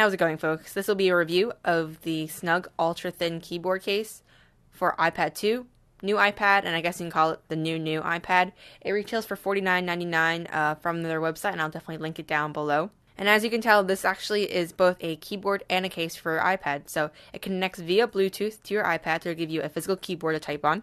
How's it going, folks? This will be a review of the Snugg Ultra Thin keyboard case for iPad 2, new iPad, and I guess you can call it the new iPad. It retails for $49.99 from their website, and I'll definitely link it down below. And as you can tell, this actually is both a keyboard and a case for your iPad, so it connects via Bluetooth to your iPad to give you a physical keyboard to type on,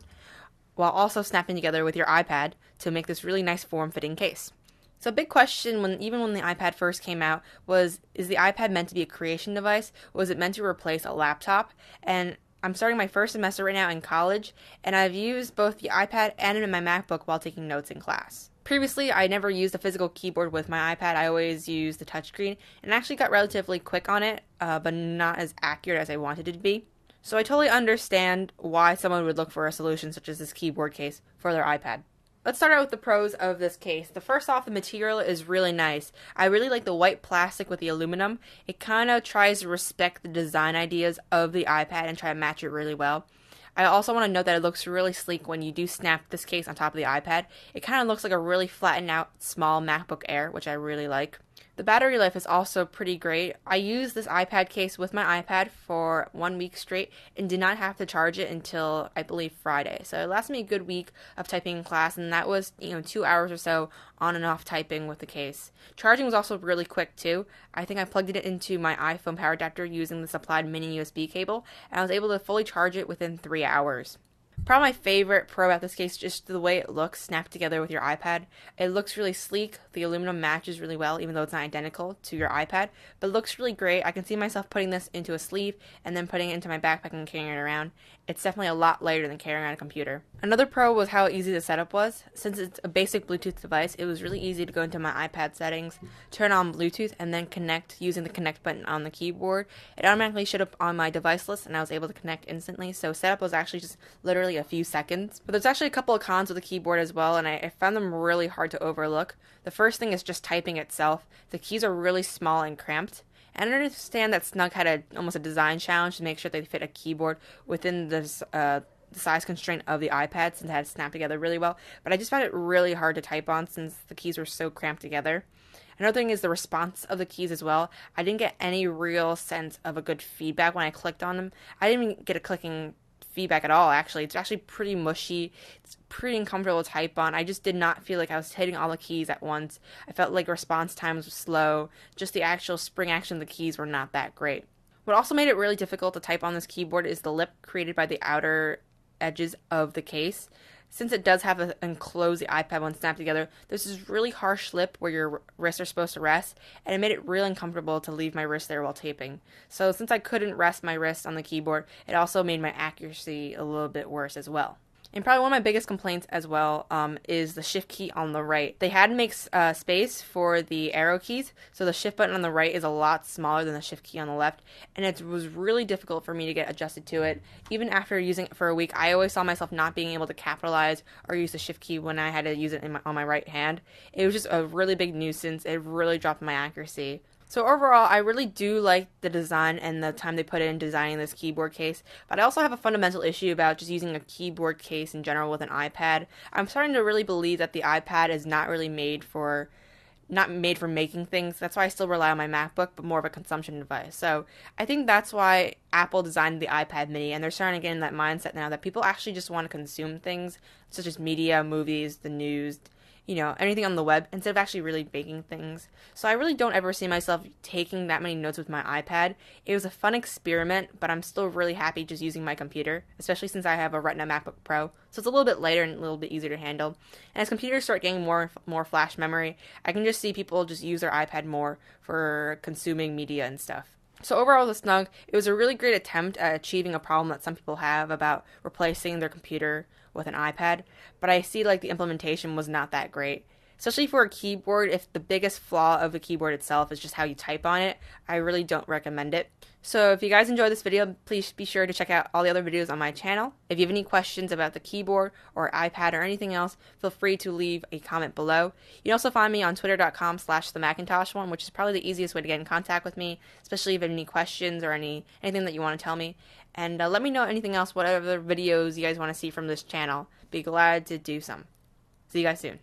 while also snapping together with your iPad to make this really nice form-fitting case. So a big question, even when the iPad first came out, was, is the iPad meant to be a creation device? Was it meant to replace a laptop? And I'm starting my first semester right now in college, and I've used both the iPad and my MacBook while taking notes in class. Previously, I never used a physical keyboard with my iPad. I always used the touchscreen, and actually got relatively quick on it, but not as accurate as I wanted it to be. So I totally understand why someone would look for a solution such as this keyboard case for their iPad. Let's start out with the pros of this case. First off, the material is really nice. I really like the white plastic with the aluminum. It kind of tries to respect the design ideas of the iPad and try to match it really well. I also want to note that it looks really sleek when you do snap this case on top of the iPad. It kind of looks like a really flattened out small MacBook Air, which I really like. The battery life is also pretty great. I used this iPad case with my iPad for 1 week straight and did not have to charge it until, I believe, Friday. So it lasted me a good week of typing in class, and that was, 2 hours or so on and off typing with the case. Charging was also really quick too. I think I plugged it into my iPhone power adapter using the supplied mini USB cable, and I was able to fully charge it within 3 hours. Probably my favorite pro about this case is just the way it looks snapped together with your iPad. It looks really sleek. The aluminum matches really well, even though it's not identical to your iPad, but it looks really great. I can see myself putting this into a sleeve and then putting it into my backpack and carrying it around. It's definitely a lot lighter than carrying around a computer. Another pro was how easy the setup was. Since it's a basic Bluetooth device, it was really easy to go into my iPad settings, turn on Bluetooth, and then connect using the connect button on the keyboard. It automatically showed up on my device list, and I was able to connect instantly, so setup was actually just literally a few seconds. But there's actually a couple of cons with the keyboard as well, and I found them really hard to overlook. The first thing is just typing itself. The keys are really small and cramped. And I understand that Snugg had almost a design challenge to make sure they fit a keyboard within the size constraint of the iPad, since it had snapped together really well. But I just found it really hard to type on since the keys were so cramped together. Another thing is the response of the keys as well. I didn't get any real sense of a good feedback when I clicked on them. I didn't even get a clicking feedback at all, actually. It's actually pretty mushy. It's pretty uncomfortable to type on. I just did not feel like I was hitting all the keys at once. I felt like response times were slow. Just the actual spring action of the keys were not that great. What also made it really difficult to type on this keyboard is the lip created by the outer edges of the case. Since it does have to enclose the iPad when snapped together, there's this really harsh lip where your wrists are supposed to rest, and it made it really uncomfortable to leave my wrist there while taping. So since I couldn't rest my wrist on the keyboard, it also made my accuracy a little bit worse as well. And probably one of my biggest complaints as well is the shift key on the right. They had to make space for the arrow keys, so the shift button on the right is a lot smaller than the shift key on the left, and it was really difficult for me to get adjusted to it. Even after using it for a week, I always saw myself not being able to capitalize or use the shift key when I had to use it on my right hand. It was just a really big nuisance. It really dropped my accuracy. So overall, I really do like the design and the time they put in designing this keyboard case, but I also have a fundamental issue about just using a keyboard case in general with an iPad. I'm starting to really believe that the iPad is not made for making things. That's why I still rely on my MacBook, but more of a consumption device. So I think that's why Apple designed the iPad mini, and they're starting to get in that mindset now that people actually just want to consume things, such as media, movies, the news, anything on the web, instead of actually really making things. So I really don't ever see myself taking that many notes with my iPad. It was a fun experiment, but I'm still really happy just using my computer, especially since I have a Retina MacBook Pro, so it's a little bit lighter and a little bit easier to handle. And as computers start getting more flash memory, I can just see people just use their iPad more for consuming media and stuff. So overall with Snugg, it was a really great attempt at achieving a problem that some people have about replacing their computer with an iPad, but I see like the implementation was not that great. Especially for a keyboard, if the biggest flaw of the keyboard itself is just how you type on it, I really don't recommend it. So if you guys enjoyed this video, please be sure to check out all the other videos on my channel. If you have any questions about the keyboard or iPad or anything else, feel free to leave a comment below. You can also find me on twitter.com/themacintosh1, which is probably the easiest way to get in contact with me, especially if you have any questions or anything that you want to tell me. And let me know anything else, whatever videos you guys want to see from this channel. Be glad to do some. See you guys soon.